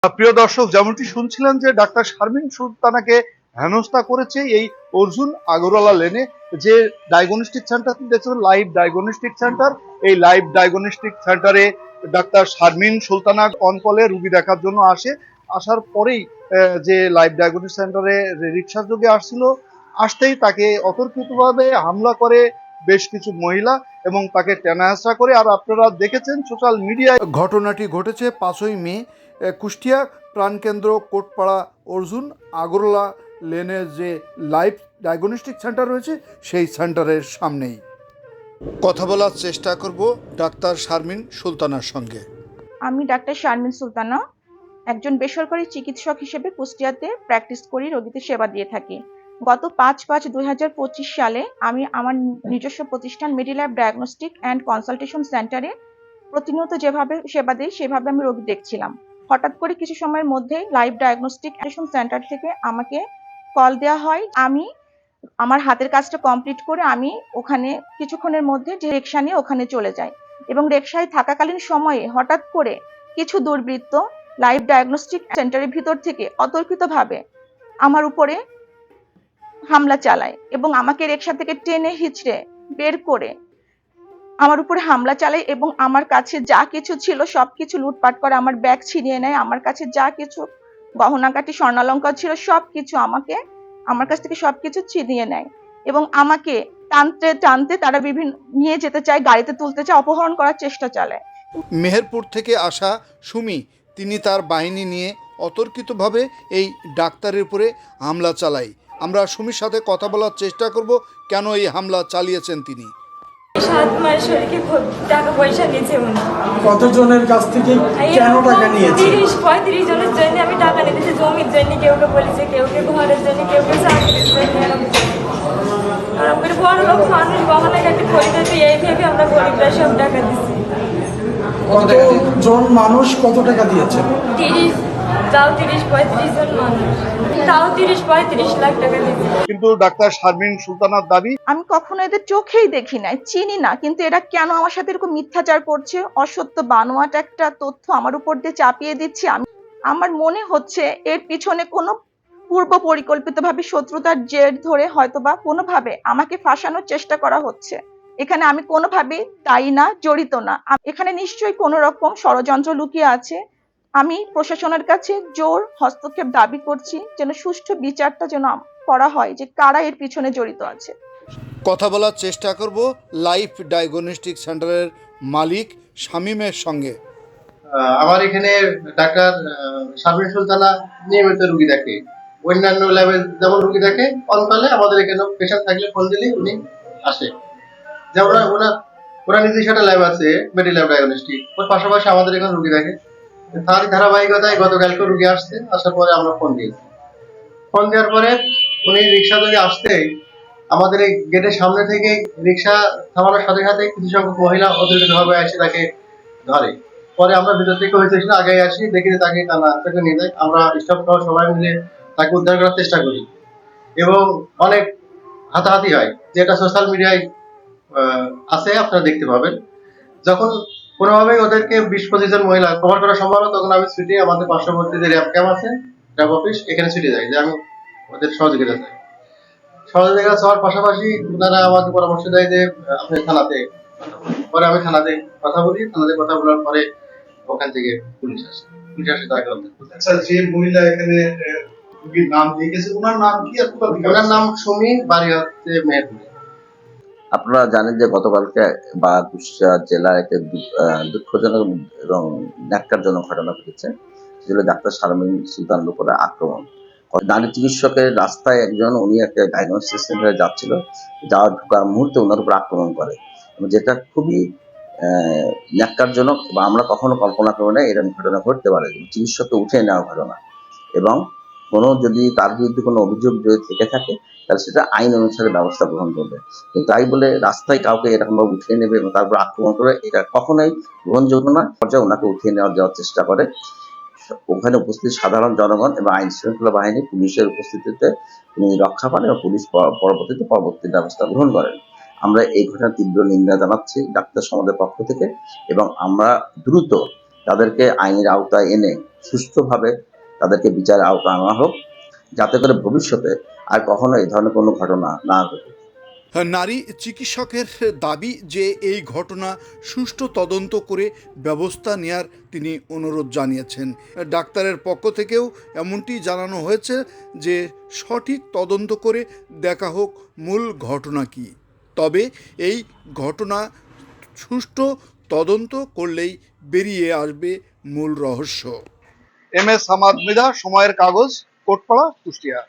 প্রিয় দর্শক, যেমনটি শুনছিলেন যে ডাক্তার শারমিন সুলতানাকে হেনস্থা করেছে এই অর্জুন আগরওয়ালা লেনে যে ডায়াগনস্টিক সেন্টার দেখছেন, লাইভ ডায়াগনস্টিক সেন্টার। এই লাইভ ডায়াগনস্টিক সেন্টারে ডাক্তার শারমিন সুলতানা অন কলে রুগী দেখার জন্য আসার পরেই যে লাইভ ডায়াগনস্টিক সেন্টারে রিক্সার যোগে আসতেই তাকে অতর্কিতভাবে হামলা করে বেশ কিছু মহিলা এবং তাকে টেনে হেঁচড়া করে। আর আপনারা দেখেছেন সোশ্যাল মিডিয়ায় ঘটনাটি ঘটেছে 5ই মে কুষ্টিয়া প্রাণকেন্দ্র কোটপাড়া অর্জুন আগরওয়ালা লেনের যে লাইভ ডায়াগনস্টিক সেন্টার রয়েছে সেই সেন্টারের সামনেই কথা বলার চেষ্টা করব ডাক্তার শারমিন সুলতানার সঙ্গে। আমি ডাক্তার শারমিন সুলতানা, একজন বেসরকারি চিকিৎসক হিসেবে কুষ্টিয়াতে প্র্যাকটিস করি, রোগীদের সেবা দিয়ে থাকি। গত 5/5/2025 সালে আমি আমার নিজস্ব প্রতিষ্ঠান মেডিল্যাব ডায়াগনস্টিক অ্যান্ড কনসালটেশন সেন্টারে প্রতিনিয়ত যেভাবে সেবা দিই সেভাবে আমি রোগী দেখছিলাম। হঠাৎ করে কিছু সময়ের মধ্যে লাইভ ডায়াগনস্টিক সেন্টার থেকে আমাকে কল দেওয়া হয়। আমি আমার হাতের কাজটা কমপ্লিট করে আমি ওখানে কিছুক্ষণের মধ্যে যে রিক্সা নিয়ে ওখানে চলে যাই এবং রিক্সায় থাকাকালীন সময়ে হঠাৎ করে কিছু দুর্বৃত্ত লাইভ ডায়াগনস্টিক সেন্টারের ভিতর থেকে অতর্কিতভাবে আমার উপরে হামলা চালায় এবং আমাকে রিক্সা থেকে টেনে হিচড়ে বের করে আমার উপরে হামলা চালায় এবং আমার কাছে যা কিছু ছিল সবকিছু লুটপাট করে, আমার ব্যাগ ছিনিয়ে নেয়। আমার কাছে যা কিছু গহনাগাটি স্বর্ণালংকার ছিল সবকিছু আমার কাছ থেকে সবকিছু ছিনিয়ে নেয় এবং আমাকে টানতে টানতে তারা বিভিন্ন নিয়ে যেতে চায়, গাড়িতে তুলতে চায়, অপহরণ করার চেষ্টা চালায়। মেহেরপুর থেকে আসা সুমি তিনি তার বাহিনী নিয়ে অতর্কিতভাবে এই ডাক্তারের উপরে হামলা চালায়। আমরা সুমির সাথে কথা বলার চেষ্টা করব কেন এই হামলা চালিয়েছেন তিনি। 7 মাস শরীরকে টাকা পয়সা নিয়েছে উনি। কতজনের কাছ থেকে কেন টাকা নিয়েছে? 30-35 জনের জন্য আমি টাকা নিয়েছি, জমির জন্য, কেউকে বলেছে, কেউকে ঘরের জন্য, কেউকে চাকরির জন্য। আমাদের বড় লোক মানুষ গহনা কাটি পরিণতি এই ভেবে আমরা গরিবরা সব টাকা দিচ্ছি। কতজন মানুষ কত টাকা দিয়েছে? 30-35 জন মানুষ, তাও 30-35 লাখ টাকা দিয়েছে। কিন্তু ডাক্তার শারমিন সুলতানার দাবি, আমি কখনো এদের চোখেই দেখি নাই, চিনি না, কিন্তু এরা কেন আমার সাথে এরকম মিথ্যাচার করছে, অসত্য বানোয়াট একটা তথ্য আমার উপর দিয়ে চাপিয়ে দিচ্ছে। আমার মনে হচ্ছে এর পিছনে কোনো পূর্ব পরিকল্পিতভাবে শত্রুতার জের ধরে হয়তোবা কোনোভাবে আমাকে ফাঁসানোর চেষ্টা করা হচ্ছে। এখানে আমি কোনোভাবেই দায়ী না, জড়িত না। এখানে নিশ্চয়ই কোনো রকম ষড়যন্ত্র লুকিয়ে আছে। আমি প্রশাসনের কাছে জোর হস্তক্ষেপ দাবি করছি, যেন সুষ্ঠু বিচারটা যেন করা হয় যে কারা এর পিছনে জড়িত আছে। কথা বলার চেষ্টা করব লাইভ ডায়াগনস্টিক সেন্টারের মালিক শামীমের সঙ্গে। আমার এখানে ডাক্তার শারমিন সুলতানা নিয়মিত রুগী দেখে, অন্যান্য ল্যাবে যেমন রুগী দেখে অনকালে আমাদের এখানে পেশেন্ট থাকলে ফোন দিলেই উনি আসে। যেমন ওরা নিজস্ব একটা ল্যাব আছে মেডিল্যাব ডায়াগনস্টিক, ওর পাশাপাশি আমাদের এখানে রুগী দেখে। তারই ধারাবাহিকতায় গতকালকে রুগী আসছে, আসার পরে আমরা ফোন দিয়েছি। ফোন দেওয়ার পরে উনি রিক্সা থেকে আসতেই আমাদের এই গেটের সামনে থেকে রিক্সা থামানোর সাথে সাথে কিছু সংখ্যক মহিলা অতিরিক্তভাবে এসে তাকে ধরে। পরে আমরা ভিতর থেকে হয়েছে আগে আসি, দেখি তাকে তাকে নিয়ে যায়। আমরা স্টাফ সবাই মিলে তাকে উদ্ধার করার চেষ্টা করি এবং অনেক হাতাহাতি হয়, যেটা সোশ্যাল মিডিয়ায় আছে, আপনারা দেখতে পাবেন। যখন কোনোভাবেই ওদেরকে 20-25 জন মহিলা কভার করা সম্ভব না, তখন আমি ছুটে আমাদের পার্শ্ববর্তী যে র্যাব ক্যাম্প আছে, র্যাব অফিস, এখানে ছুটে যাই যে আমি ওদের সহযোগিতা চাই। সহযোগিতা চাওয়ার পাশাপাশি ওনারা আমাকে পরামর্শ দেয় যে আপনি থানাতে। পরে আমি থানাতে কথা বলি, থানাতে কথা বলার পরে ওখান থেকে পুলিশ আসে তাকে। আচ্ছা, যে মহিলা এখানে রোগীর নাম লিখেছে ওনার নাম কি? ওনার নাম সুমি, বাড়ি হচ্ছে মেহেরপুর। আপনারা জানেন যে গতকালকে বা কুষ্টিয়া জেলায় একটা দুঃখজনক এবং ন্যাক্কারজনক ঘটনা ঘটেছে, যেগুলো ডাক্তার শারমিন সুলতানের উপরে আক্রমণ। নারী চিকিৎসকের রাস্তায় উনি একটা ডায়াগনস্টিক সেন্টারে যাচ্ছিল, ঢোকার মুহূর্তে ওনার উপর আক্রমণ করে, যেটা খুবই ন্যাক্কারজনক বা আমরা কখনো কল্পনা করি না এরকম ঘটনা ঘটতে পারে। চিকিৎসককে উঠে নেওয়া ঘটনা, এবং যদি তার বিরুদ্ধে কোনো অভিযোগ থেকে থাকে তাহলে সেটা আইন অনুসারে ব্যবস্থা গ্রহণ করবে। কিন্তু তাই বলে রাস্তায় কাউকে এরকম ভাবে উঠিয়ে নেবে এবং তারপর আক্রমণ করে, এটা কখনোই গ্রহণযোগ্য না। পর্যায়ে ওনাকে উঠিয়ে যাওয়ার চেষ্টা করে। ওখানে উপস্থিত সাধারণ জনগণ এবং আইন শৃঙ্খলা বাহিনী, পুলিশের উপস্থিতিতে উনি রক্ষা পান এবং পুলিশ পরবর্তী ব্যবস্থা গ্রহণ করেন। আমরা এই ঘটনার তীব্র নিন্দা জানাচ্ছি ডাক্তার সমাজের পক্ষ থেকে, এবং আমরা দ্রুত তাদেরকে আইনের আওতায় এনে সুস্থভাবে তাদেরকে বিচারের আওতায় আনা হোক, যাতে করে ভবিষ্যতে আর কখনো এই ধরনের কোনো ঘটনা না ঘটে। নারী চিকিৎসকের দাবি যে এই ঘটনা সুষ্ঠু তদন্ত করে ব্যবস্থা নেয়ার তিনি অনুরোধ জানিয়েছেন। ডাক্তারের পক্ষ থেকেও এমনটি জানানো হয়েছে যে সঠিক তদন্ত করে দেখা হোক মূল ঘটনা কী। তবে এই ঘটনা সুষ্ঠু তদন্ত করলেই বেরিয়ে আসবে মূল রহস্য। এম এস হামাদ মৃধা, সময়ের কাগজ, কোটপাড়া, কুষ্টিয়া।